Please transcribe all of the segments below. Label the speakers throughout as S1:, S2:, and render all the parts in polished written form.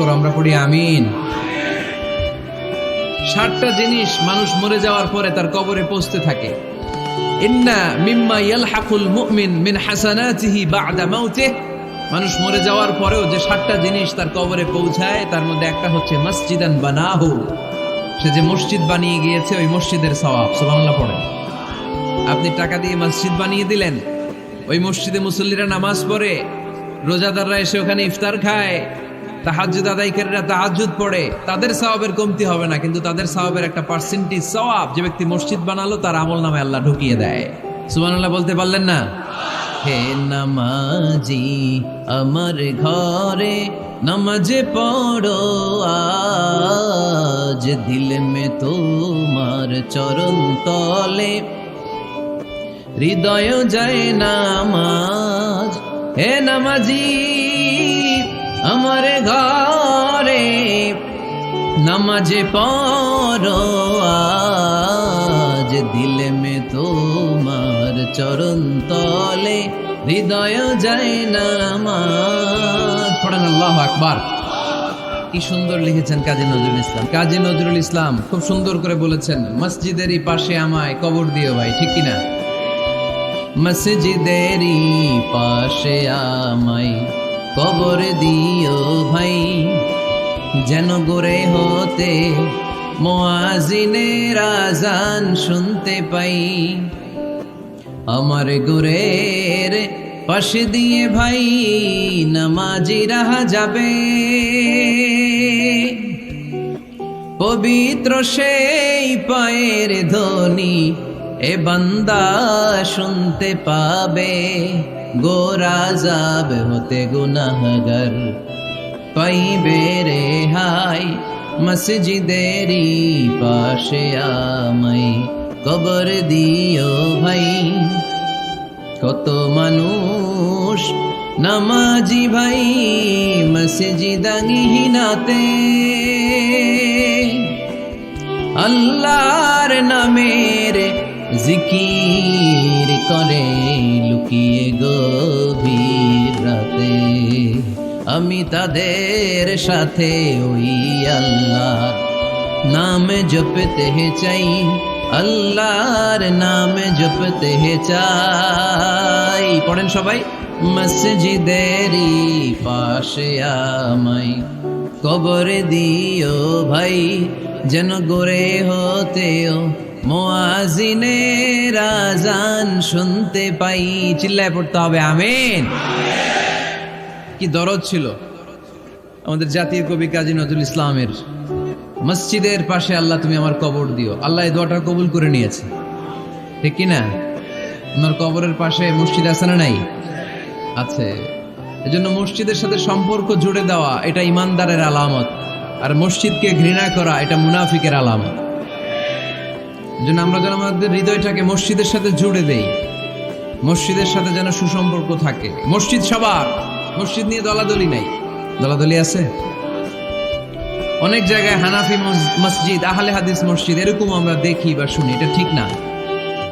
S1: করো, আমরা পড়ি আমিন। 60টা জিনিস মানুষ মরে যাওয়ার পরে তার কবরে পৌঁছতে থাকে। ইন্না মিম্মা ইয়ালহাকুল মুমিন মিন হাসানাতিহি বা'দা মাউতিহি, মানুষ মরে যাওয়ার পরেও যে 60টা জিনিস তার কবরে পৌঁছায় তার মধ্যে একটা হচ্ছে মসজিদান বানাহু, সে যে মসজিদ বানিয়ে গিয়েছে ওই মসজিদের সওয়াব। সুবহানাল্লাহ পড়েন। আপনি টাকা দিয়ে মসজিদ বানিয়ে দিলেন, ওই মসজিদে মুসল্লিরা নামাজ পড়ে, রোজাদাররা এসে ওখানে ইফতার খায়, তাহাজ্জুদ আদায়কারীরা তাহাজ্জুদ পড়ে, তাদের সওয়াবের কমতি হবে না, কিন্তু তাদের সওয়াবের একটা পার্সেন্টেজ সওয়াব যে ব্যক্তি মসজিদ বানালো তার আমলনামে আল্লাহ ঢুকিয়ে দেয়। সুবহানাল্লাহ বলতে পারলেন না? হে নামাজি আমার ঘরে নামাজ পড়ো আজ, দিল মে তোমার চরণ তলে হৃদয় যায় নামাজ। হে নামাজি আমার ঘরে নামাজ পড়ো আজ, দিল মে তোমার চরণ তলে হৃদয় যায় নামাজ। পড়েন আল্লাহু আকবার। কি সুন্দর লিখেছেন কাজী নজরুল ইসলাম। কাজী নজরুল ইসলাম খুব সুন্দর করে বলেছেন, মসজিদেরই পাশে আমায় কবর দিও ভাই, ঠিক কিনা? মসজিদেরই পাশে আমায় কবর দিও ভাই, যেন গোরে হতে মুয়াজ্জিনের আযান শুনতে পাই। আমার গোরের পাশে দিয়ে ভাই নামাজিরা যাবে, পবিত্র সেই পায়ের ধ্বনি এ বান্দা শুনতে পাবে। গোরা যাবে হতে গুনাহগার পাইবে রেহাই, মসজিদেরই পাশে আমায় কবর দিও ভাই। কত মানুষ নামাজি ভাই মসজিদাঙ্গিনাতে, আল্লাহর নামের জিকির করে লুকিয়ে গভীর রাতে। আমি তাদের সাথে ওই আল্লাহর নাম জপতে চাই, আল্লাহর নাম জপতে চাই। পড়েন সবাই। মসজিদেরই পাশে আমায় কবর দিও ভাই, যেন গোরে হতেও মুয়াজ্জিনের আযান শুনতে পাই। চিল্লায় পড়তে হবে আমিন। কি দরদ ছিল আমাদের জাতীয় কবি কাজী নজরুল ইসলামের। মসজিদের পাশে আল্লাহ তুমি আমার কবর দিও। আল্লাহ এই দোয়াটা কবুল করে নিয়েছে, ঠিক কি না? আমার কবরের পাশে মসজিদ আছে না নাই? আছে। এজন্য মসজিদের সাথে সম্পর্ক জুড়ে দেওয়া এটা ইমানদারের আলামত, আর মসজিদকে ঘৃণা করা এটা মুনাফিকের আলামত। এজন্য আমরা যেন আমাদের হৃদয়টাকে মসজিদের সাথে জুড়ে দেই, মসজিদের সাথে যেন সুসম্পর্ক থাকে। মসজিদ সবার, মসজিদ নিয়ে দলাদলি নাই। দলাদলি আছে অনেক জায়গায়, হানাফি মসজিদ, আহলে হাদিস মসজিদ, এরকম আমরা দেখি বা শুনি, এটা ঠিক না।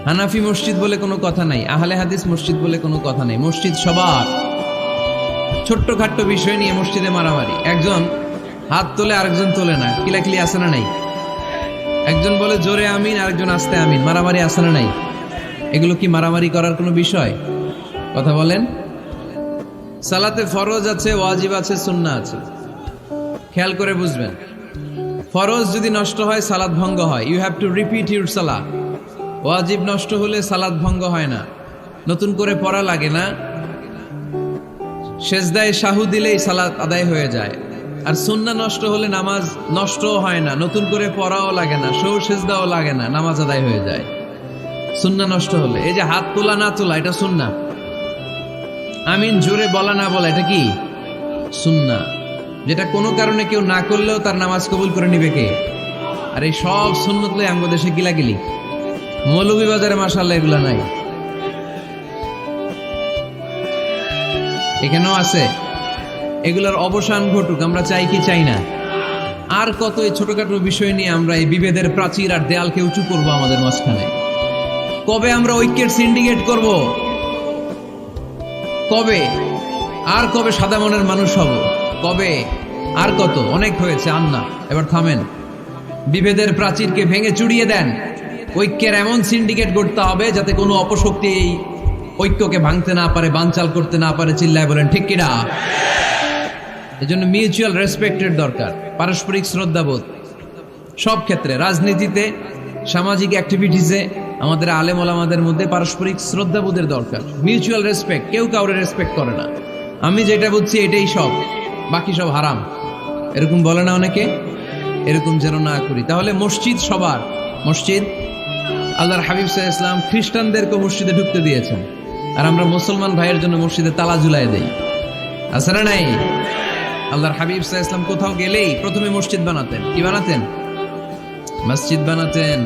S1: হানাফি মসজিদ বলে কোনো কথা নাই, আহলে হাদিস মসজিদ বলে কোনো কথা নাই। মসজিদ সবার। ছোট্ট খাট্ট বিষয় নিয়ে মসজিদে মারামারি, একজন হাত তোলে আরেকজন তোলে না, কিলাকিলি আছে না নাই? একজন বলে জোরে আমিন, আরেকজন আস্তে আমিন, মারামারি আছে না নাই? এগুলো কি মারামারি করার কোনো বিষয়? কথা বলেন। সালাতে ফরজ আছে, ওয়াজিব আছে, সুন্নাহ আছে। খেয়াল করে বুঝবেন, ফরজ যদি নষ্ট হয় সালাত ভঙ্গ হয়, you have to repeat your সালাত। ওয়াজিব নষ্ট হলে সালাত ভঙ্গ হয় না, নতুন করে পড়া লাগে না, সেজদায় সাহু দিলেই সালাত আদায় হয়ে যায়। আর সুন্নাহ নষ্ট হলে নামাজ নষ্টও হয় না, নতুন করে পড়াও লাগে না, সৌ সেজদাও লাগে না, নামাজ আদায় হয়ে যায়। সুন্নাহ নষ্ট হলে, এই যে হাত তোলা না তোলা এটা সুন্নাহ, আমিন জোরে বলা না বলা এটা কি সুন্নাহ, যেটা কোনো কারণে কেউ না করলেও তার নামাজ কবুল করে নিবে কে? আর এই সব সুন্নত লই আমগো দেশে গিলাগিলি। মৌলভীবাজারে মাশাআল্লাহ এগুলা নাই, এখানেও আছে। এগুলোর অবসান ঘটুক, আমরা চাই কি চাই না? আর কত এই ছোটখাটো বিষয় নিয়ে আমরা এই বিভেদের প্রাচীর আর দেয়ালকে উঁচু করবো আমাদের মাঝখানে? কবে আমরা ঐক্যের সিন্ডিকেট করব? কবে? আর কবে সাদা মনের মানুষ হব? কবে? আর কত? অনেক হয়েছে, আন্না, এবার থামেন। বিভেদের প্রাচীরকে ভেঙে চুড়িয়ে দেন। ঐক্যের এমন সিন্ডিকেট করতে হবে যাতে কোনো অপশক্তি এই ঐক্যকে ভাঙতে না পারে, বানচাল করতে না পারে। চিল্লায় বলেন ঠিক কিনা? এজন্য মিউচুয়াল রেসপেক্টের দরকার, পারস্পরিক শ্রদ্ধাবোধ সব ক্ষেত্রে, রাজনীতিতে, সামাজিক অ্যাক্টিভিটিসে আমাদের আলেম ওলামাদের মধ্যে পারস্পরিক শ্রদ্ধাবোধের দরকার, মিউচুয়াল রেসপেক্ট। কেউ কাউরে রেসপেক্ট করে না, আমি যেটা বুঝছি এটাই সব, বাকি সব হারাম, এরকম বলে না অনেকে? এরকম যেন না করি। তাহলে মসজিদ সবার, মসজিদ আল্লাহর হাবিব সাল্লাল্লাহু আলাইহি ওয়াসাল্লাম খ্রিস্টানদেরকে মসজিদে ঢুকতে দিয়েছেন, আর আমরা মুসলমান ভাইয়ের জন্য মসজিদে তালা ঝুলাই দেই, আছে না নাই? আল্লাহর হাবিব সাল্লাল্লাহু আলাইহি ওয়াসাল্লাম কোথাও গেলেই প্রথমে মসজিদ বানাতেন। কি বানাতেন? মসজিদ বানাতেন।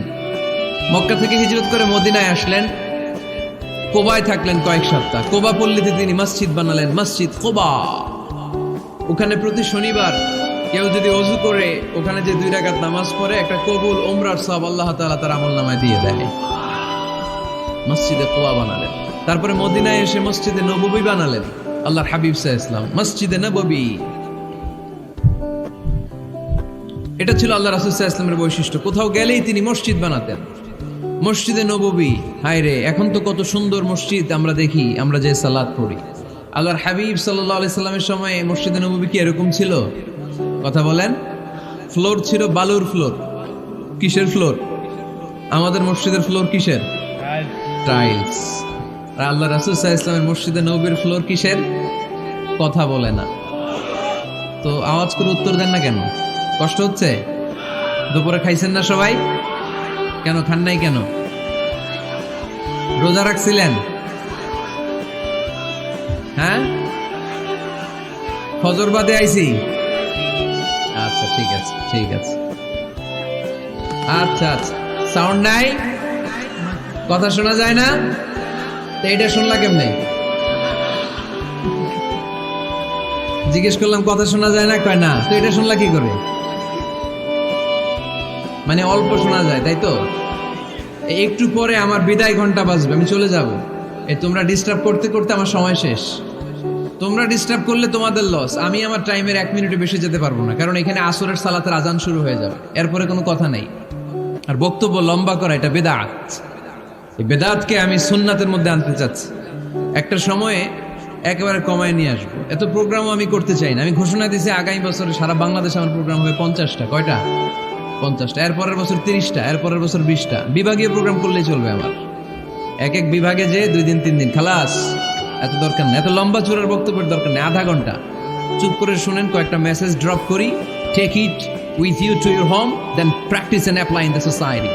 S1: মক্কা থেকে হিজরত করে মদিনায় আসলেন, কোবায় থাকলেন কয়েক সপ্তাহ। কোবা পল্লীতে তিনি মসজিদ বানালেন, মসজিদ কোবা। ওখানে প্রতি শনিবার কেউ যদি ওযু করে ওখানে যে 2 রাকাত নামাজ পড়ে, একটা কবুল উমরার সওয়াব আল্লাহ তাআলা তার আমলনামায় দিয়ে দেয়। মসজিদে কোবা বানালেন। তারপরে মদিনায় এসে মসজিদে নববী বানালেন আল্লাহর হাবিব সাল্লাল্লাহু আলাইহি ওয়াসাল্লাম, মসজিদে নববী। এটা ছিল আল্লাহ রাসূল সাল্লাল্লাহু আলাইহি ওয়াসাল্লামের বৈশিষ্ট্য। কোথাও গেলেই তিনি মসজিদ বানাতেন, মসজিদে নববী। হায় রে, এখন তো কত সুন্দর মসজিদ আমরা দেখি, আমরা যে সালাত পড়ি। আল্লাহর হাবিব সাল্লাল্লাহু আলাইহি সাল্লামের সময় মসজিদে নববী কি এরকম ছিল? কথা বলেন। ফ্লোর ছিল বালুর ফ্লোর। কিসের ফ্লোর? আমাদের মসজিদের ফ্লোর কিসের? টাইলস। আর আল্লাহ রাসূল সাল্লাল্লাহু আলাইহি ওয়াসাল্লামের মসজিদে নববীর ফ্লোর কিসের? কথা বলে না। তো আওয়াজ করে উত্তর দেন না কেন? কষ্ট হচ্ছে? দুপুরে খাইছেন না সবাই? কেন খান নাই কেন? রোজা রাখছিলেন? হ্যাঁ, ফজর বাদে আইছি। আচ্ছা ঠিক আছে, ঠিক আছে। আচ্ছা আচ্ছা, সাউন্ড নাই, কথা শোনা যায় না? তো এটা শুনলা কেমনে? জিজ্ঞেস করলাম কথা শোনা যায় না, কয় না। তো এটা শুনলা কি করে? মানে অল্প শোনা যায়, তাই তো? একটু পরে আমার বিদায় ঘন্টা বাজবে, আমি চলে যাব। তোমরা ডিস্টার্ব করতে করতে আমার সময় শেষ। তোমরা ডিস্টার্ব করলে তোমাদের লস। আমি আমার টাইমের 1 মিনিটে বেশি যেতে পারবো না, কারণ এখানে আসরের সালাতের আজান শুরু হয়ে যাবে, এরপরে কোনো কথা নেই। আর বক্তব্য লম্বা করা এটা বেদাত। এই বেদাতকে আমি সুন্নাতের মধ্যে আনতে চাচ্ছি। একটা সময়ে একেবারে কমায় নিয়ে আসবো। এত প্রোগ্রামও আমি করতে চাই না। আমি ঘোষণা দিয়েছি আগামী বছরে সারা বাংলাদেশে আমার প্রোগ্রাম হবে 50টা। কয়টা? 50টা। এরপরের বছর 30টা, এরপরের বছর 20টা। বিভাগীয় প্রোগ্রাম করলেই চলবে আমার। এক এক বিভাগে যে 2 দিন 3 দিন খালাস। এত দরকার নেই, এত লম্বা চূড়ার বক্তব্যের দরকার নেই। আধা ঘন্টা চুপ করে শুনেন, কয়েকটা মেসেজ ড্রপ করি। Take it with you to your home, then practice and apply in the society.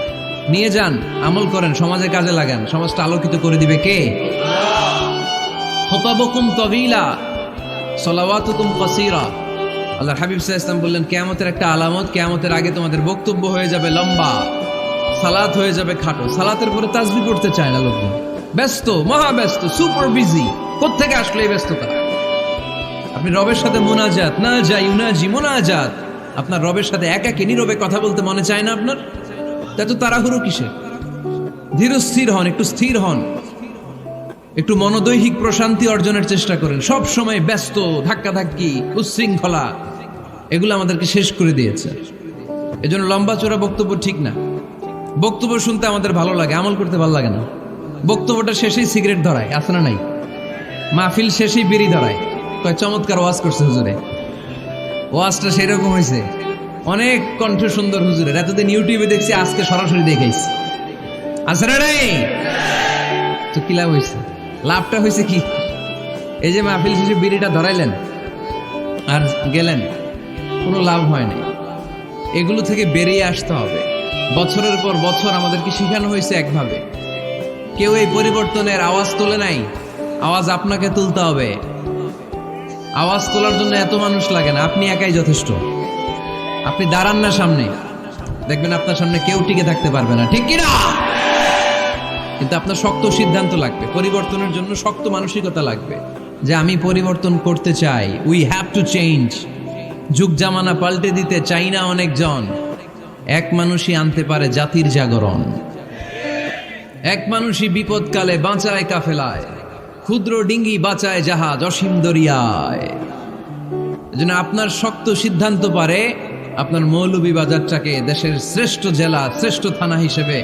S1: নিয়ে যান, আমল করেন, সমাজে কাজে লাগান। সমাজটা আলোকিত করে দিবে কে? খুতাবুকুম তাওয়িলা সালাওয়াতুকুম কাসীরা। আল্লাহর হাবিব সাল্লাল্লাহু আলাইহি ওয়াসাল্লাম বললেন, কিয়ামতের একটা আলামত, কিয়ামতের আগে তোমাদের বক্তব্য হয়ে যাবে লম্বা, সালাত হয়ে যাবে খাটো। সালাতের পরে তাসবিহ পড়তে চায় না লোকজন, ব্যস্ত, মহা ব্যস্ত, সুপার বিজি। কোত্থেকে আসলে এই ব্যস্ততা? আপনি রবের সাথে মুনাজাত, না যাই উনাজি মুনাজাত, আপনার রবের সাথে একাকী নীরবে কথা বলতে মনে চায় না আপনার? এত তাড়াহুড়ো কিসে? ধীর স্থির হন, একটু স্থির হন, একটু মনোদৈহিক প্রশান্তি অর্জনের চেষ্টা করেন। সব সময় ব্যস্ত, ধাক্কাধাক্কি, উচ্ছৃঙ্খলা, এগুলো আমাদেরকে শেষ করে দিয়েছে। এজন্য লম্বা চোরা বক্তব্য ঠিক না। বক্তব্য শুনতে আমাদের ভালো লাগে, আমল করতে ভালো লাগে না। বক্তব্যটা শেষেই সিগারেট ধরায়, আছে না নাই? মাহফিল শেষেই বিড়ি ধরায়, কয় চমৎকার ওয়াজ করছে হুজুরে। ওয়াজটা সেরকম হয়েছে, অনেক কণ্ঠ সুন্দর হুজুরের। এতদিন ইউটিউবে দেখছি, আজকে সরাসরি দেখাইছি, আছে না নাই? তো কি লাভ হয়েছে? লাভটা হয়েছে কি? এই যে মাহফিল শেষে বিড়িটা ধরাইলেন আর গেলেন, কোনো লাভ হয় নাই। এগুলো থেকে বেরিয়ে আসতে হবে। বছরের পর বছর আমাদেরকে শেখানো হয়েছে একভাবে, কেউ এই পরিবর্তনের আওয়াজ তোলে নাই। আওয়াজ আপনাকে তুলতে হবে। আওয়াজ তোলার জন্য এত মানুষ লাগে না, আপনি একাই যথেষ্ট। আপনি দাঁড়ান না সামনে, দেখবেন আপনার সামনে কেউ টিকে থাকতে পারবে না, ঠিক কিনা? কিন্তু আপনার শক্ত সিদ্ধান্ত লাগবে, পরিবর্তনের জন্য শক্ত মানসিকতা লাগবে, যে আমি পরিবর্তন করতে চাই। We have to change. যুগ জামানা পাল্টে দিতে চাই না অনেকজন। এক মানুষই আনতে পারে জাতির জাগরণ। এক মানুষই বিপদকালে বাঁচায় কাফেলায়, ক্ষুদ্র ডিঙ্গি বাঁচায় জাহাজ অসীম দরিয়ায়। এজন্য আপনার শক্ত সিদ্ধান্ত পারে আপনার মৌলভীবাজারটাকে দেশের শ্রেষ্ঠ জেলা, শ্রেষ্ঠ থানা হিসেবে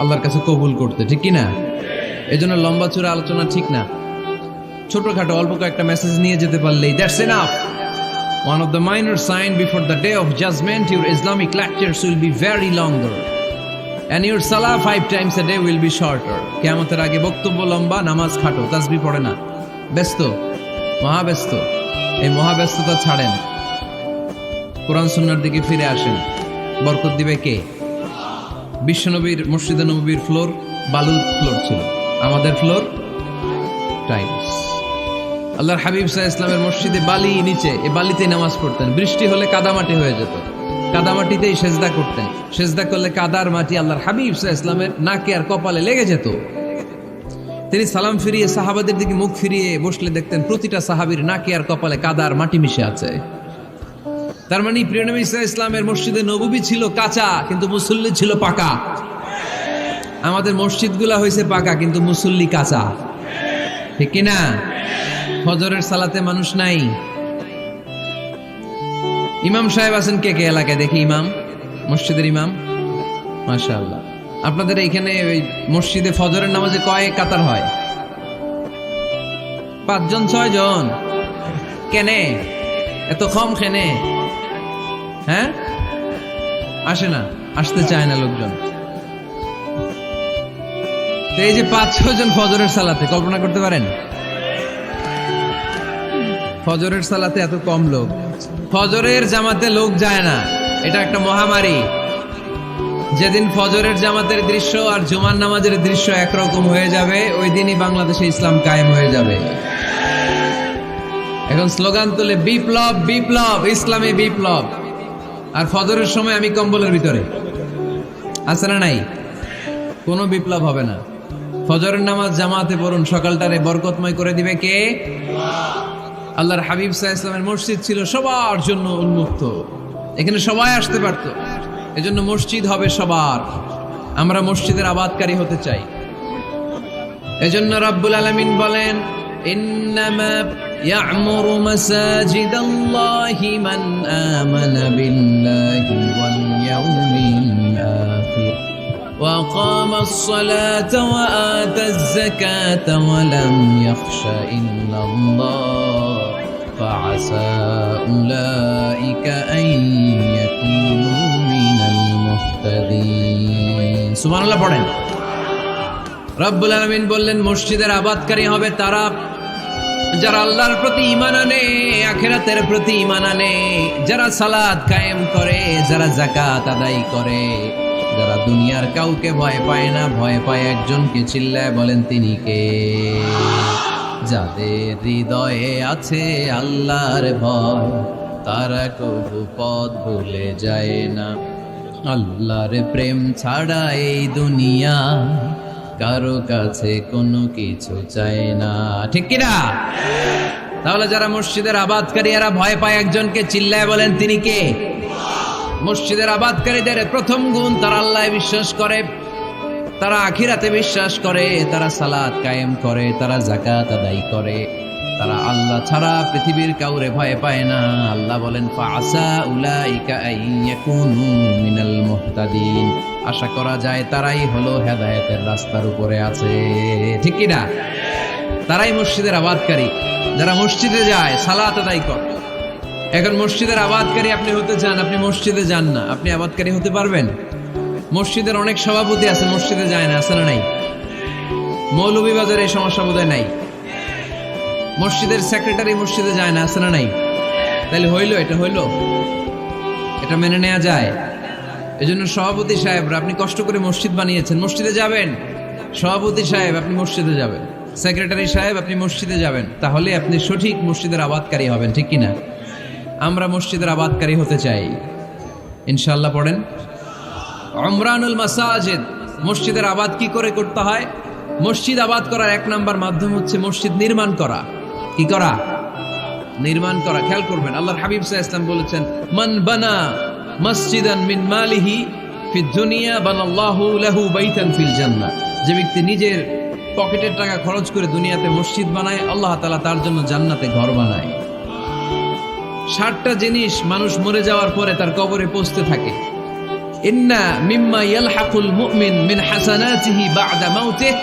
S1: আল্লাহর কাছে কবুল করতে, ঠিক কি না? এজন্য লম্বা চূড়া আলোচনা ঠিক না। ছোটখাটো অল্প কয়েকটা মেসেজ নিয়ে যেতে পারলেই that's enough. One of the minor sign before the day of judgment, your Islamic lectures will be very longer and your salah 5 times a day will be shorter. কিয়ামতের আগে বক্তব্য লম্বা, নামাজ খাটো, তাসবিহ পড়ে না, ব্যস্ত, মহাব্যস্ত। এই মহাব্যস্ততা ছাড়েন, কোরআন সুন্নাহর দিকে ফিরে আসেন। বরকত দিবে কে? বিশ্বনবীর মসজিদে নববীর ফ্লোর বালুর ফ্লোর ছিল, আমাদের ফ্লোর টাইলস। আল্লাহর হাবিব সাল্লাল্লাহু আলাইহি ওয়াসাল্লামের মসজিদে বালি নিচে, এই বালিতেই নামাজ পড়তেন। বৃষ্টি হলে কাদামাটি হয়ে যেত, কাদামাটিতেই সেজদা করতেন। সেজদা করলে কাদার মাটি আল্লাহর হাবিব সাল্লাল্লাহু আলাইহি ওয়াসাল্লামের নাকে আর কপালে লেগে যেত। তিনি সালাম ফিরিয়ে সাহাবাদের দিকে মুখ ফিরিয়ে বসলে দেখতেন প্রতিটা সাহাবীর নাকে আর কপালে কাদার মাটি মিশে আছে। তার মানে প্রিয় নবী সাল্লাল্লাহু আলাইহি ওয়াসাল্লামের মসজিদে নববী ছিল কাঁচা, কিন্তু মুসল্লি ছিল পাকা। আমাদের মসজিদগুলা হয়েছে পাকা, কিন্তু মুসল্লি কাঁচা, ঠিক কি না? ফজরের সালাতে মানুষ নাই। ইমাম সাহেব আছেন কে কে এলাকায়? দেখি ইমাম, মসজিদের ইমাম, মাশাআল্লাহ। আপনাদের এইখানে ওই মসজিদে ফজরের নামাজে কয় কাতার হয়? 5 জন 6 জন? কেনে এত কম? কেনে? হ্যাঁ, আসে না, আসতে চায় না লোকজন। তো এই যে 5-6 জন ফজরের সালাতে, কল্পনা করতে পারেন ফজরের সালাতে এত কম লোক? ফজরের জামাতে লোক যায় না, এটা একটা মহামারী। যেদিন ফজরের জামাতের দৃশ্য আর জুমার নামাজের দৃশ্য একরকম হয়ে যাবে, ওই দিনই বাংলাদেশে ইসলাম কায়েম হয়ে যাবে। এখন স্লোগান তুলে বিপ্লব বিপ্লব, ইসলামী বিপ্লব। আর ফজরের সময় আমি কম্বলের ভিতরে, আছে না নাই? কোনো বিপ্লব হবে না। ফজরের নামাজ জামাতে পড়ুন, সকালটারে বরকতময় করে দিবে কে? আল্লাহর হাবিব সাল্লাল্লাহু আলাইহি ওয়াসাল্লামের মসজিদ ছিল সবার জন্য উন্মুক্ত, এখানে সবাই আসতে পারত। এজন্য মসজিদ হবে সবার। আমরা মসজিদের আবাদকারী হতে চাই। এজন্য রাব্বুল আলামিন বলেন, ইন্নামা ইয়া'মুরু মাসাজিদাল্লাহি মান আমানা বিল্লাহি ওয়াল ইয়াউমিল আখির ওয়া আকামাস সালাতা ওয়া আতাজ যাকাতা ওয়া লাম ইয়াখশা ইল্লাল্লাহ ফাআসা উলাইকা আন ইয়াকুনু মিনাল মুহতাদিন। সুবহানাল্লাহ পড়েন। রব্বুল আলামিন বললেন, মসজিদের আবাদকারী হবে তারা যারা আল্লাহর প্রতি ঈমান আনে, আখিরাতের প্রতি ঈমান আনে, যারা সালাত কায়েম করে, যারা যাকাত আদায় করে, যারা দুনিয়ার কাউকে ভয় পায় না, ভয় পায় একজনকে। চিল্লায় বলেন তিনি কে? যাদের হৃদয়ে আছে আল্লাহর ভয়, তারা কবু পথ ভুলে যায় না। আল্লাহর প্রেম ছাড়া এই দুনিয়া কারো কাছে কোনো কিছু চায় না, ঠিক কিনা? তাহলে যারা মসজিদের আবাদকারী এরা ভয় পায় একজনকে, চিল্লায় বলেন তিনি কে? মসজিদের আবাদকারীদের প্রথম গুণ, তারা আল্লাহ বিশ্বাস করে, তারা আখিরাতে বিশ্বাস করে, তারা সালাত কায়েম করে, তারা যাকাত আদায় করে, তারা আল্লাহ ছাড়া পৃথিবীর কাউরে ভয় পায় না। আল্লাহ বলেন, ফাআসা উলাইকা আইয়াকুনু মিনাল মুহতাদিন। আশা করা যায় তারাই হলো হেদায়েতের রাস্তার উপরে আছে, ঠিক কি না? তারাই মসজিদের আবাদকারী, যারা মসজিদে যায়, সালাত আদায় করে। এখন মসজিদের আবাদকারী আপনি হতে চান, আপনি মসজিদে যান না, আপনি আবাদকারী হতে পারবেন? মসজিদের অনেক সভাপতি আছে, মসজিদে যায় না, আছে না নাই? মৌলভীবাজারে এই সমস্যা বোধহয় নাই। মসজিদের সেক্রেটারি মসজিদে যায় না, আছে না নাই? তাহলে হইলো, এটা হইলো, এটা মেনে নেওয়া যায়? এজন্য সভাপতি সাহেবরা, আপনি কষ্ট করে মসজিদ বানিয়েছেন, মসজিদে যাবেন। সভাপতি সাহেব, আপনি মসজিদে যাবেন। সেক্রেটারি সাহেব, আপনি মসজিদে যাবেন। তাহলে আপনি সঠিক মসজিদের আবাদকারী হবেন, ঠিক কিনা? আমরা মসজিদের আবাদকারী হতে চাই, ইনশাআল্লাহ। পড়েন উমরানুল মাসাজিদ। মসজিদের আবাদ কি করে করতে হয়? মসজিদ আবাদ করার 1 নাম্বার মাধ্যম হচ্ছে মসজিদ নির্মাণ করা। কি করা? নির্মাণ করা। খেয়াল করবেন, আল্লাহর হাবিব সাল্লাল্লাহু আলাইহি ওয়াসাল্লাম বলেছেন, মান বানা মসজিদান মিন মালিহি ফিদ দুনিয়া বানাল্লাহু লাহু বাইতান ফিল জান্নাহ। যে ব্যক্তি নিজের পকেটের টাকা খরচ করে দুনিয়াতে মসজিদ বানায়, আল্লাহ তাআলা তার জন্য জান্নাতে ঘর বানায়। 60টা জিনিস মানুষ মরে যাওয়ার পরে তার কবরে পৌঁছতে থাকে। ইন্না মিম্মা ইয়ালহাকুল মুমিন মিন হাসানাতিহি বা'দা মাউতিহি,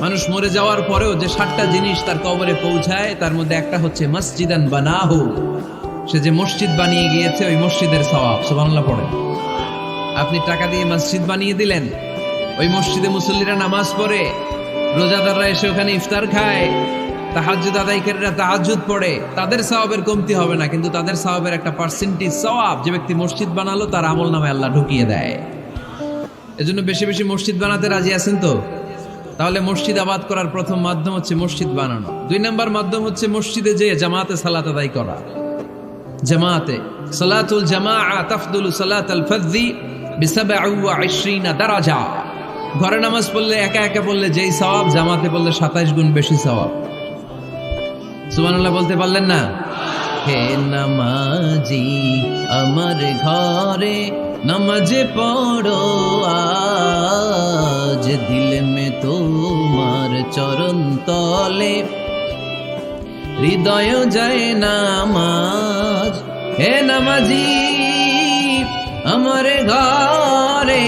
S1: মানুষ মরে যাওয়ার পরেও যে 60টা জিনিস তার কবরে পৌঁছায় তার মধ্যে একটা হচ্ছে মসজিদান বানাহু, সে যে মসজিদ বানিয়ে গিয়েছে ওই মসজিদের সওয়াব। সুবহানাল্লাহ পড়েন। আপনি টাকা দিয়ে মসজিদ বানিয়ে দিলেন, ওই মসজিদে মুসল্লিরা নামাজ পড়ে, রোজাদাররা এসে ওখানে ইফতার খায়, তাহাজ্জুদ আদায়কারীরা তাহাজ্জুদ পড়ে, তাদের সওয়াবের কমতি হবে না, কিন্তু তাদের সওয়াবের একটা পার্সেন্টেজ সওয়াব যে ব্যক্তি মসজিদ বানালো তার আমলনামায় আল্লাহ ঢুকিয়ে দেয়। এজন্য বেশি বেশি মসজিদ বানাতে রাজি আছেন তো? তাহলে মসজিদ আবাদ করার প্রথম মাধ্যম হচ্ছে মসজিদ বানানো। 2 নম্বর মাধ্যম হচ্ছে মসজিদে যেয়ে জামাতে সালাত আদায় করা। জামাতে সালাতুল জামাআ তাফদুলু সালাতাল ফাযযি বি27 দারাজা। ঘরে নামাজ পড়লে একা একা পড়লে যেই সওয়াব, জামাতে পড়লে 27 গুণ বেশি সওয়াব। সুবহানাল্লাহ বলতে পারলেন না? হে নামাজি আমার ঘরে নামাজ পড়ো আজ, দিল মে তোমার চরণ তলে হৃদয় যায় নামাজ। হে নামাজি আমার ঘরে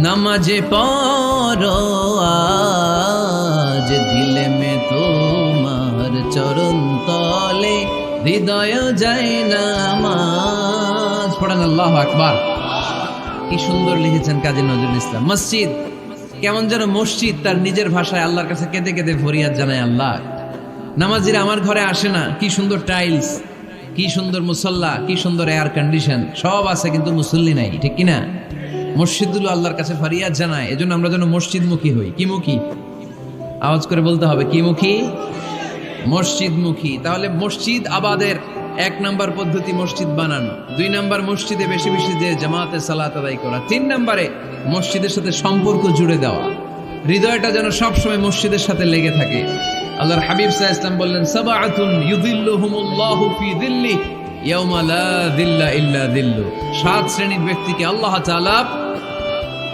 S1: নামাজ পড়ো আজ, দিল মে তোমার চরণ তলে হৃদয় যায় নামাজ। পড়েন আল্লাহু আকবার। কি সুন্দর লিখেছেন কাজী নজরুল ইসলাম। মসজিদ কেমন যেন মসজিদ তার নিজের ভাষায় আল্লাহর কাছে কেঁদে কেঁদে ফরিয়াদ জানায়, আল্লাহ নামাজিরা আমার ঘরে আসে না, কি সুন্দর টাইলস, কি সুন্দর মুসল্লা, কি সুন্দর এয়ার কন্ডিশন, সব আছে কিন্তু মুসল্লি নাই, ঠিক কিনা? মসজিদগুলো আল্লাহর কাছে ফরিয়াদ জানায়। এজন্য আমরা যেন মসজিদমুখী হই। কি মুখী? আওয়াজ করে বলতে হবে, কি মুখী? মসজিদমুখী। তাহলে মসজিদ আবাদের 1 নম্বর পদ্ধতি মসজিদ বানানো। 2 নম্বর মসজিদে বেশি বেশি যে জামাতে সালাত আদায় করা। 3 নম্বরে মসজিদের সাথে সম্পর্ক জুড়ে দেওয়া, হৃদয়টা যেন সবসময় মসজিদের সাথে লেগে থাকে। আল্লাহর হাবিব সাল্লাল্লাহু আলাইহি ওয়াসাল্লাম বললেন, সাবআতুন ইউযিল্লুহুমুল্লাহু ফি যিল্লিহি ইয়াওমা লা যিল্লা ইল্লা যিল্লু। 7 শ্রেণীর ব্যক্তিকে আল্লাহ তাআলা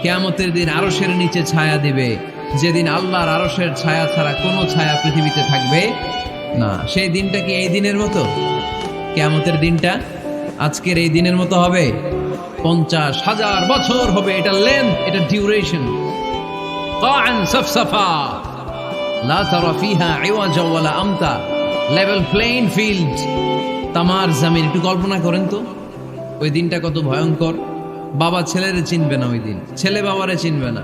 S1: কিয়ামতের দিন আরশের নিচে ছায়া দিবে, যেদিন আল্লাহর আরশের ছায়া ছাড়া কোনো ছায়া পৃথিবীতে থাকবে না। সেই দিনটা কি এই দিনের মতো? কিয়ামতের দিনটা আজকের এই দিনের মতো হবে? 50,000 বছর হবে। এটা লেন্থ, এটা ডিউরেশন। কাআন সাফসাফা লা তারা ফিহা ইওয়াজা ওয়ালা আমতা, লেভেল প্লেইং ফিল্ড, তামার জমিন। একটু কল্পনা করেন তো ওই দিনটা কত ভয়ঙ্কর। বাবা ছেলেরে চিনবে না ওই দিন, ছেলে বাবারে চিনবে না,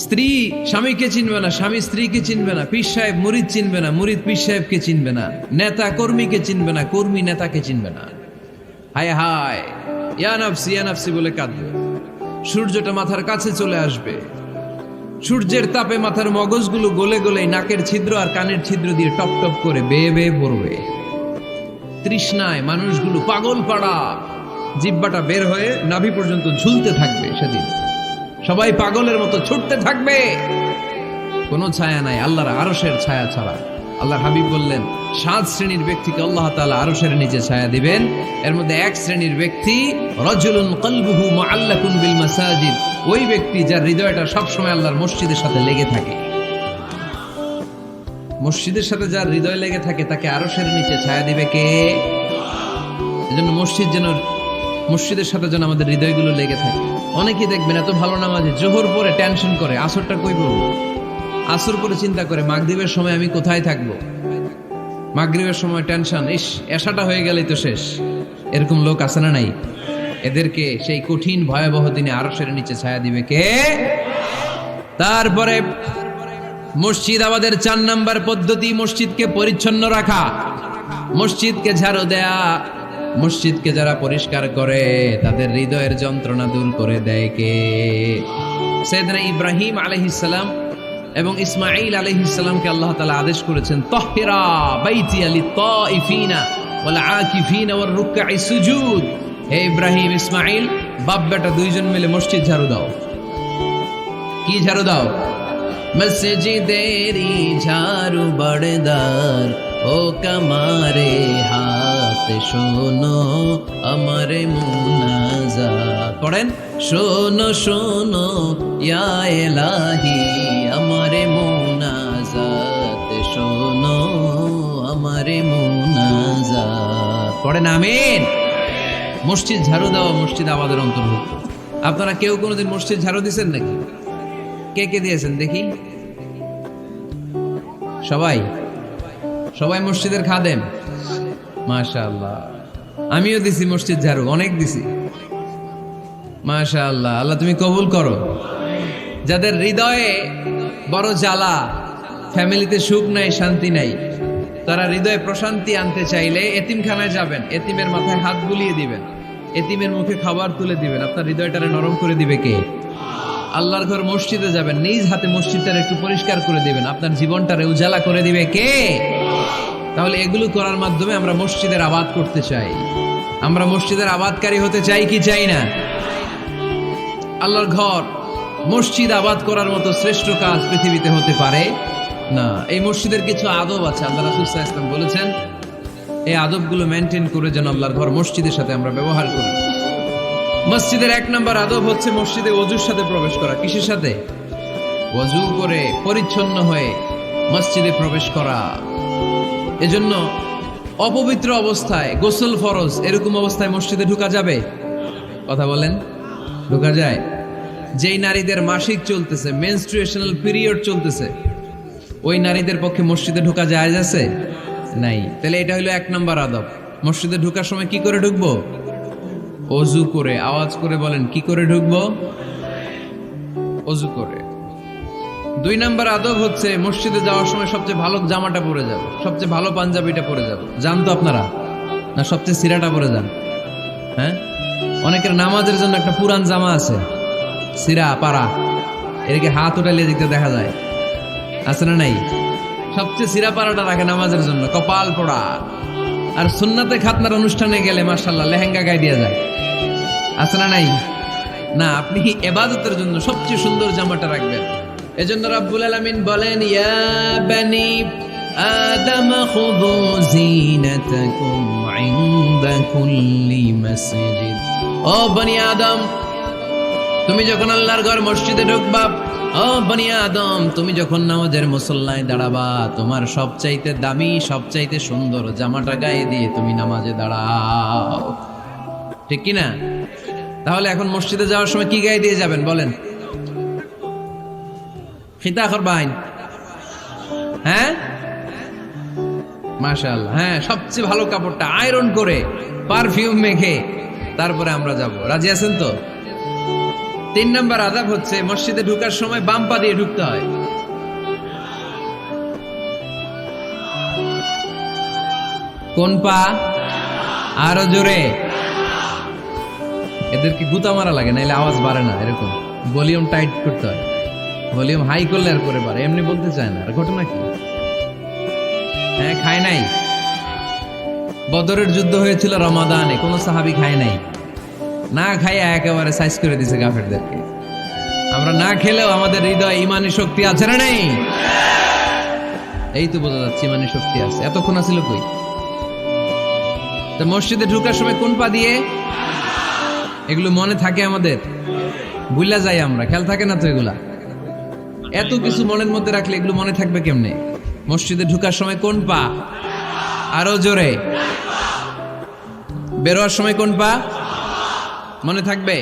S1: স্ত্রী স্বামীকে চিনবে না, স্বামী স্ত্রীকে চিনবে না, পীর সাহেব মুরিদ চিনবে না, মুরিদ পীর সাহেবকে চিনবে না, নেতা কর্মীকে চিনবে না, কর্মী নেতাকে চিনবে না। হায় হায়, ইয়া নাফসি বলে কাঁদবে। সূর্যটা মাথার কাছে চলে আসবে, সূর্যের তাপে মাথার মগজগুলো গলে গলে নাকের ছিদ্র আর কানের ছিদ্র দিয়ে টপ টপ করে বেয়ে বেয়ে পড়বে। তৃষ্ণায় মানুষগুলো পাগল পাড়া, জিহ্বাটা বের হয়ে নাভি পর্যন্ত ঝুলতে থাকবে। সেদিন সবাই পাগলের মতো ছুটতে থাকবে, কোনো ছায়া নাই আল্লাহর আরশের ছায়া ছাড়া। আল্লাহর হাবিব বললেন 7 শ্রেণীর ব্যক্তিকে আল্লাহ তাআলা আরশের নিচে ছায়া দিবেন। এর মধ্যে 1 শ্রেণীর ব্যক্তি রাজুলুন কলবুহু মুআল্লাকুন বিল মাসাজিদ, ওই ব্যক্তি যার হৃদয়টা সবসময় আল্লাহর মসজিদের সাথে লেগে থাকে। মসজিদের সাথে যার হৃদয় লেগে থাকে তাকে আরশের নিচে ছায়া দিবে কে? এজন্য মসজিদের সাথে যেন আমাদের হৃদয়গুলো লেগে থাকে। অনেকেই দেখবেন এত ভালো নামাজে, জোহর পরে টেনশন করে আসরটা কই পড়বো, আসর পরে চিন্তা করে মাগরিবের সময় আমি কোথায় থাকবো, মাগরিবের সময় টেনশন, ইস এশাটা হয়ে গেলেই তো শেষ। এরকম লোক আছে না নাই? এদেরকে সেই কঠিন ভয়াবহ দিনে আরশের নিচে ছায়া দিবে কে? তারপরে মসজিদ আমাদের 4 নম্বর পদ্ধতি মসজিদকে পরিচ্ছন্ন রাখা, মসজিদকে ঝাড়ু দেয়া। মসজিদকে যারা পরিষ্কার করে তাদের হৃদয়ের যন্ত্রণা দূর করে দেয় কে? সাইয়েদনা ইব্রাহিম আলাইহিস সালাম এবং ইসমাঈল আলাইহিস সালামকে আল্লাহ তাআলা আদেশ করেছেন, তাহহিরা বাইতিয়া লিত-তাইফিনা ওয়াল আকিফিনা ওয়ার রুকআই সুজুদ। হে ইব্রাহিম ইসমাঈল, বাপ বেটা দুইজন মিলে মসজিদ ঝাড়ু দাও। কি ঝাড়ু দাও? মসজিদেরি ঝাড়ু বড়দার ও কামারে হাত শোনো আমারে মুনাজাত। পড়েন, শোনো শোনো ইয়া ইলাহি আমারে মুনাজাত, শোনো আমারে মুনাজাত। পড়েন আমিন। মসজিদ ঝাড়ু দেওয়া মসজিদ আমাদের অন্তর্ভুক্ত। আপনারা কেউ কোনোদিন মসজিদ ঝাড়ু দিয়েছেন নাকি? কে কে দিয়েছেন দেখি? সবাই সবাই মসজিদের খাদেম? মাশাআল্লাহ। আমিও দিছি মসজিদ ঝাড়ু, অনেক দিছি। মাশাআল্লাহ, আল্লাহ তুমি কবুল করো। যাদের হৃদয়ে বড় জ্বালা, ফ্যামিলিতে সুখ নাই, শান্তি নাই, তারা হৃদয়ে প্রশান্তি আনতে চাইলে এতিমখানায় যাবেন, এতিমের মাথায় হাত বুলিয়ে দিবেন, এতিমের মুখে খাবার তুলে দিবেন। আপনার হৃদয়টারে নরম করে দিবে কে? আল্লাহর ঘর মসজিদে যাবেন, নিজ হাতে মসজিদটারে একটু পরিষ্কার করে দিবেন, আপনার জীবনটারে উজালা করে দিবে কে? তাহলে এগুলো করার মাধ্যমে আমরা মসজিদের আবাদ করতে চাই। আমরা মসজিদের আবাদকারী হতে চাই কি চাই না? আল্লাহর ঘর মসজিদ আবাদ করার মতো শ্রেষ্ঠ কাজ পৃথিবীতে হতে পারে না। এই মসজিদের কিছু আদব আছে, আল্লাহ রাসূল সাল্লাল্লাহু আলাইহি ওয়াসাল্লাম বলেছেন এই আদবগুলো মেনটেন করে যেন আল্লাহর ঘর মসজিদের সাথে আমরা ব্যবহার করি। মসজিদের 1 নম্বর আদব হচ্ছে মসজিদে ওযুর সাথে প্রবেশ করা। কিসের সাথে? ওযু করে পরিচ্ছন্ন হয়ে মসজিদে প্রবেশ করা। এজন্য অপবিত্র অবস্থায় গোসল ফরজ, এরকম অবস্থায় মসজিদে ঢোকা যাবে? কথা বলেন, ঢোকা যায়? যেই নারীদের মাসিক চলতেছে, মেনস্ট্রুয়েশনাল পিরিয়ড চলতেছে, ওই নারীদের পক্ষে মসজিদে ঢোকা জায়েজ আছে? নাই। তাহলে এটা হলো 1 নম্বর আদব। মসজিদে ঢোকার সময় কি করে ঢুকবো? ওযু করে। আওয়াজ করে বলেন, কি করে ঢুকবো? ওযু করে। 2 নম্বর আদব হচ্ছে মসজিদে যাওয়ার সময় সবচেয়ে ভালো জামাটা পরে যাব, সবচেয়ে ভালো পাঞ্জাবিটা পরে যাব। জান তো আপনারা? না সবচেয়ে সিরাটা পরে যান? হ্যাঁ, অনেকের নামাজের জন্য একটা পুরান জামা আছে, সিরা পাড়া, এদিকে হাত উঠাইলে দেখতে দেখা যায়, আছে না নাই? সবচেয়ে সিরা পাড়াটা রাখে নামাজের জন্য, কপাল পোড়া। আর সুন্নাতে খাতনার অনুষ্ঠানে গেলে মাশাআল্লাহ লেহেঙ্গা গায়ে দিয়ে যায়, আছে না নাই? না, আপনি ইবাদতের জন্য সবচেয়ে সুন্দর জামাটা রাখবেন। এজন্য রাব্বুল আলামিন বলেন, ইয়া বানি আদম খুযু যিনাতাকুম ইনদা কুল্লি মাসজিদ। ও বনি আদম, তুমি যখন আল্লাহর ঘর মসজিদে ঢুকবা, ও বনি আদম, তুমি যখন নামাজের মুসল্লায় দাঁড়াবা, তোমার সবচাইতে দামি, সবচাইতে সুন্দর জামাটা গায়ে দিয়ে তুমি নামাজে দাঁড়াও। ঠিক কি না? তাহলে এখন মসজিদে যাওয়ার সময় কি গায়ে দিয়ে যাবেন বলেন? খিতা করবেন? হ্যাঁ, মাশাআল্লাহ। হ্যাঁ, সবচেয়ে ভালো কাপড়টা আয়রন করে পারফিউম মেখে তারপরে আমরা যাব। রাজি আছেন তো? 3 নম্বর আদব হচ্ছে মসজিদে ঢোকার সময় বাম পা দিয়ে ঢুকতে হয়। কোন পা? আরো জোরে। এদেরকে গুতা মারা লাগে, নাইলে আওয়াজ বাড়ে না। এরকম ভলিউম টাইট করতে হয়, ভলিউম হাই করলে আর করে বাড়ে, এমনি বলতে চায় না। আর ঘটনা কি? হ্যাঁ, খায় নাই। বদরের যুদ্ধ হয়েছিল রমাদানে, কোন সাহাবী খায় নাই, না খাইয়া একেবারে সাইজ করে দিছে কাফেরদেরকে। আমরা না খেলেও আমাদের হৃদয়ে ইমানি শক্তি আছে না নাই? এই তো বোঝা যাচ্ছে ইমানি শক্তি আছে। এতক্ষণ আছিল কই? তো মসজিদে ঢোকার সময় কোন পা দিয়ে? এগুলো মনে থাকে আমাদের? ভুলা যাই আমরা, খেয়াল থাকে না তো এগুলা। এত কিছু মনের মধ্যে রাখলে এগুলো মনে থাকবে কেমনে? মসজিদে ঢোকার সময় কোন পা? আরো জোরে। বেরোয়ার সময় কোন পা? মনে থাকবে?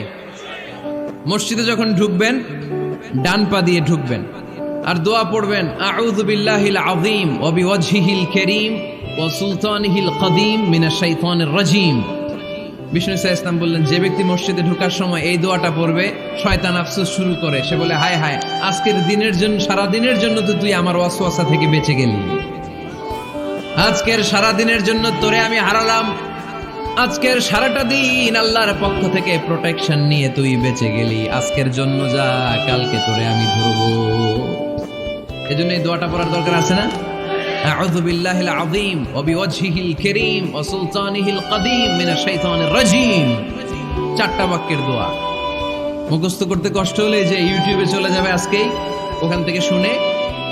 S1: মসজিদে যখন ঢুকবেন ডান পা দিয়ে ঢুকবেন, আর দোয়া পড়বেন, আউযু বিল্লাহিল আযীম ওয়া বিওয়াজহিল কারীম ওয়া সুলতানিহিল কদীম মিনাশ শাইতানির রাজীম। বিষ্ণু সাল্লাল্লাহু আলাইহি ওয়াসাল্লাম বললেন, যে ব্যক্তি মসজিদে ঢোকার সময় এই দোয়াটা পড়বে, শয়তান আফসোস শুরু করে। সে বলে, হায় হায়, আজকের দিনের জন্য, সারা দিনের জন্য তো তুই আমার ওয়াসওয়াসা থেকে বেঁচে গেলি। আজকের সারা দিনের জন্য তোরে আমি হারালাম, আজকের সারাটা দিন আল্লাহর পক্ষ থেকে প্রোটেকশন নিয়ে তুই বেঁচে গেলি। আজকের জন্য যা, কালকে তোরে আমি ধরবো। এজন্য এই দোয়াটা পড়ার দরকার আছে না? আউযু বিল্লাহিল আযীম ওয়া বিওয়াজহিল কারীম ওয়া সুলতানিহিল কদীম মিনাশ শাইতানির রাজীম। 4টা বাক্যের দোয়া। মুখস্থ করতে কষ্ট হলে যে ইউটিউবে চলে যাবে আজকেই, ওখান থেকে শুনে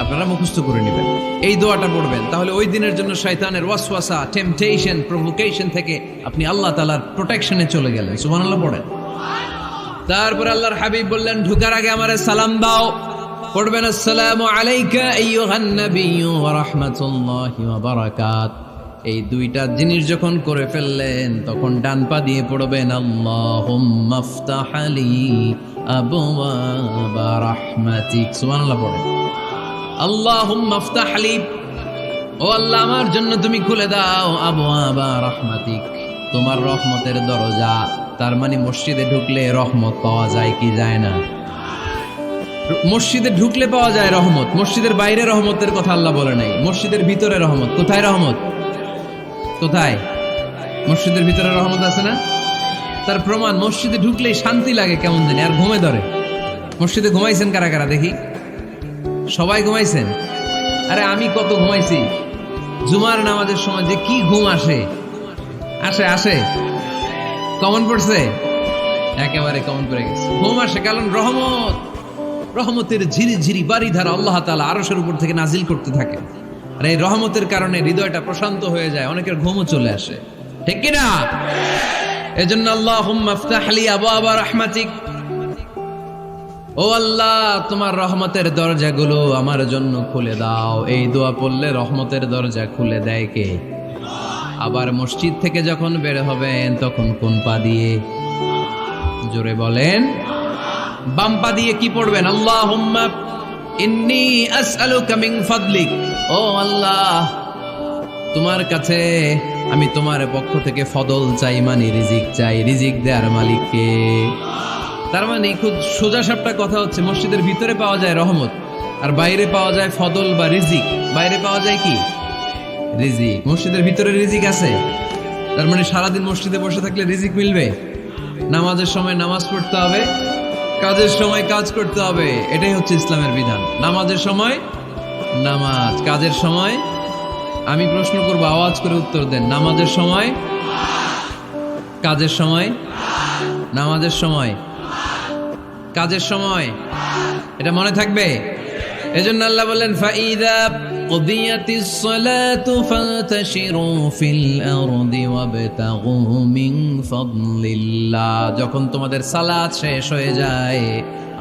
S1: আপনারা মুখস্থ করে নেবেন। এই দোয়াটা পড়বেন, তাহলে ওই দিনের জন্য শয়তানের ওয়াসওয়াসা, টেম্পটেশন, প্রভোকেশন থেকে আপনি আল্লাহ তাআলার প্রোটেকশনে চলে গেলেন। সুবহানাল্লাহ পড়েন। তারপর আল্লাহর হাবিব বললেন, ঢোকার আগে আমারে সালাম দাও। পড়বেন, আসসালামু আলাইকা আইয়ুহান নাবিয়্যু ওয়া রাহমাতুল্লাহি ওয়া বারাকাত। এই দুইটা জিনিস যখন করে ফেললেন তখন ডান পা দিয়ে পড়বেন আল্লাহুম্মা আফতাহ লি আবওয়াবা রাহমাতিক। সুবহানাল্লাহ পড়েন। আল্লাহুম্মা আফতাহ লি, ও আল্লাহ আমার জন্য তুমি খুলে দাও আবওয়াবা রাহমাতিক, তোমার রহমতের দরজা। তার মানে মসজিদে ঢুকলে রহমত পাওয়া যায় কি যায় না? মসজিদে ঢুকলে পাওয়া যায় রহমত, মসজিদের বাইরে রহমতের কথা আল্লাহ বলে নাই। মসজিদের ভিতরে রহমত। কোথায় রহমত? কোথায়? মসজিদের ভিতরে রহমত আছে না? তার প্রমাণ মসজিদে ঢুকলেই শান্তি লাগে কেমন জানি, আর ঘুমে ধরে। মসজিদে ঘুমাইছেন কারা কারা দেখি? সবাই ঘুমাইছেন? আরে আমি কত ঘুমাইছি। জুমার নামাজের সময় যে কি ঘুম আসে, আসে আসে কমন পড়ছে, একেবারে কমন পড়ে গেছে। ঘুম আসে কারণ রহমতের ঝিরি ঝিরি বাড়ি ধারা আল্লাহ তাআলা আরশের উপর থেকে নাজিল করতে থাকে। আর এই রহমতের কারণে হৃদয়টা প্রশান্ত হয়ে যায়, অনেকের ঘুমও চলে আসে, ঠিক কি না? এজন্য আল্লাহুম্মা আফতাহ লি আবওয়াবা রাহমাতিক, ও আল্লাহ তোমার রহমতের দরজাগুলো আমার জন্য খুলে দাও। এই দোয়া পড়লে রহমতের দরজা খুলে দেয় কে? আবার মসজিদ থেকে যখন বের হবেন তখন কোন পা দিয়ে? জোরে বলেন। বাম পা দিয়ে কি পড়বেন? আল্লাহুম্মা ইন্নী আসআলুকা মিন ফাদলিক, ও আল্লাহ তোমার কাছে আমি তোমার পক্ষ থেকে ফদল চাই, মানে রিজিক চাই। রিজিক দেওয়ার মালিক কে? তার মানে খুব সোজা সাপটা কথা হচ্ছে, মসজিদের ভিতরে পাওয়া যায় রহমত, আর বাইরে পাওয়া যায় ফদল বা রিজিক। বাইরে পাওয়া যায় কি? রিজিক। মসজিদের ভিতরে রিজিক আছে। তার মানে সারাদিন মসজিদে বসে থাকলে রিজিক মিলবে? নামাজের সময় নামাজ পড়তে হবে, কাজের সময় কাজ করতে হবে। এটাই হচ্ছে ইসলামের বিধান। নামাজের সময় নামাজ, কাজের সময়। আমি প্রশ্ন করব, আওয়াজ করে উত্তর দেন। নামাজের সময়, কাজের সময়, নামাজের সময়, কাজের সময়। এটা মনে থাকবে। এজন্য আল্লাহ বললেন ফাইদা কুদিয়াতিস সালাতু ফান্তাশিরু ফিল আরদি ওয়াবতাগু মিন ফাদলিল্লাহ। যখন তোমাদের সালাত শেষ হয়ে যায়,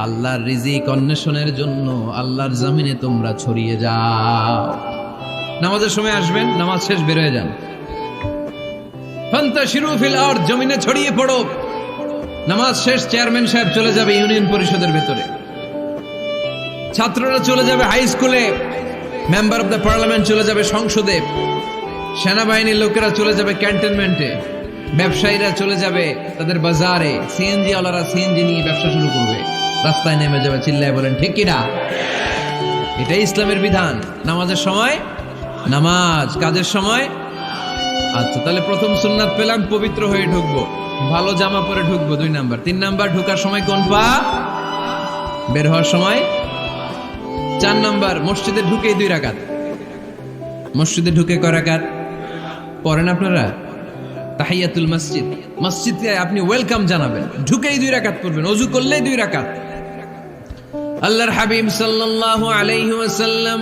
S1: আল্লাহর রিজিক অন্বেষণের জন্য আল্লাহর জমিনে তোমরা ছড়িয়ে যাও। নামাজের সময় আসবেন, নামাজ শেষ বের হয়ে যান। ফান্তাশিরু ফিল আরদ, জমিনে ছড়িয়ে পড়ো। নামাজ শেষ চেয়ারম্যান সাহেব চলে যাবে ইউনিয়ন পরিষদের ভেতরে, ছাত্ররা চলে যাবে হাই স্কুলে, মেম্বার অফ দ্য পার্লামেন্ট চলে যাবে সংসদে, সেনাবাহিনীর লোকেরা চলে যাবে ক্যান্টনমেন্টে, ব্যবসায়ীরা চলে যাবে তাদের বাজারে, সিএনজি ওয়ালারা সিএনজি নিয়ে ব্যবসা শুরু করবে, রাস্তায় নেমে যাবে, চিল্লায় বলেন ঠিক কিনা? এটাই ইসলামের বিধান। নামাজের সময় নামাজ, কাজের সময়। আচ্ছা, তাহলে প্রথম সুন্নাত পেলাম, পবিত্র হয়ে ঢুকবো, ভালো জামা পরে ঢুকবো। 2 নাম্বার। 3 নাম্বার, ঢোকার সময় কোন পা, বের হওয়ার সময়। 4 নাম্বার, মসজিদে ঢুকে 2 রাকাত। মসজিদে ঢুকে কয় রাকাত পড়েন আপনারা? তাহিয়াতুল মসজিদ। মসজিদে আপনি ওয়েলকাম জানাবেন, ঢুকেই 2 রাকাত পড়বেন, ওযু করলেই 2 রাকাত। আল্লাহর হাবিব সাল্লাল্লাহু আলাইহি ওয়াসাল্লাম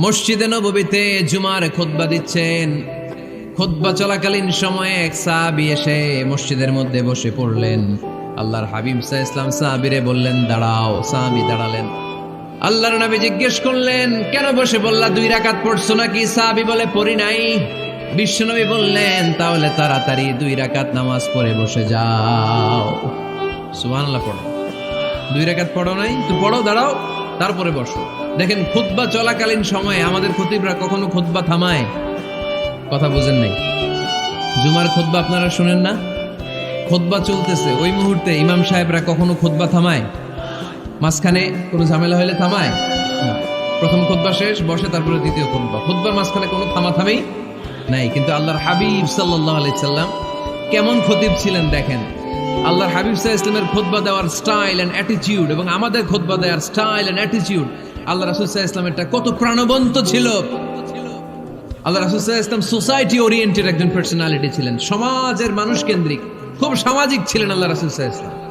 S1: মসজিদে নববীতে জুমার খুতবা দিচ্ছেন। খুতবা চলাকালীন সময়ে এক সাহাবী এসে মসজিদের মধ্যে বসে পড়লেন। আল্লাহর হাবিব সাল্লাল্লাহু আলাইহি ওয়াসাল্লাম সাহাবীরে বললেন দাঁড়াও। সাহাবী দাঁড়ালেন। আল্লাহর নবী জিজ্ঞেস করলেন কেন বসে বললা? 2 রাকাত পড়ছো নাকি? সাহাবী বলে পড়ি নাই। বিশ্বনবী বললেন তাহলে তাড়াতাড়ি 2 রাকাত নামাজ পড়ে বসে যাও। সুবহানাল্লাহ পড়ো। 2 রাকাত পড়ো নাই তো পড়ো, দাঁড়াও, তারপরে বসো। দেখেন খুতবা চলাকালীন সময়ে আমাদের খতিবরা কখনো খুতবা থামায়? কথা বুঝেন নাই? জুমার খুতবা আপনারা শুনেন না? খুতবা চলতেছে, ওই মুহূর্তে ইমাম সাহেবরা কখনো খুতবা থামায়? মাঝখানে কোনো ঝামেলা হলে থামায় না। প্রথম খুতবা শেষ, বসে, তারপরে দ্বিতীয় খুতবা। খুতবার মাঝখানে কোনো থামাথামি নাই। কিন্তু আল্লাহর হাবিব সাল্লাল্লাহু আলাইহি সাল্লাম কেমন খতিব ছিলেন দেখেন। আল্লাহর হাবিব সাল্লাল্লাহু আলাইহি সাল্লামের খুতবা দেওয়ার স্টাইল এন্ড অ্যাটিটিউড এবং আমাদের খুতবা দেওয়ার স্টাইল এন্ড অ্যাটিটিউড, আল্লাহ রাসূল সাল্লাল্লাহু আলাইহি সাল্লামেরটা কত প্রাণবন্ত ছিল। আল্লাহ রাসূল সাল্লাল্লাহু আলাইহি সাল্লাম সোসাইটি ওরিয়েন্টেড একজন পার্সোনালিটি ছিলেন, সমাজের মানুষ কেন্দ্রিক, খুব সামাজিক ছিলেন আল্লাহ রাসূল সাল্লাল্লাহু আলাইহি সাল্লাম।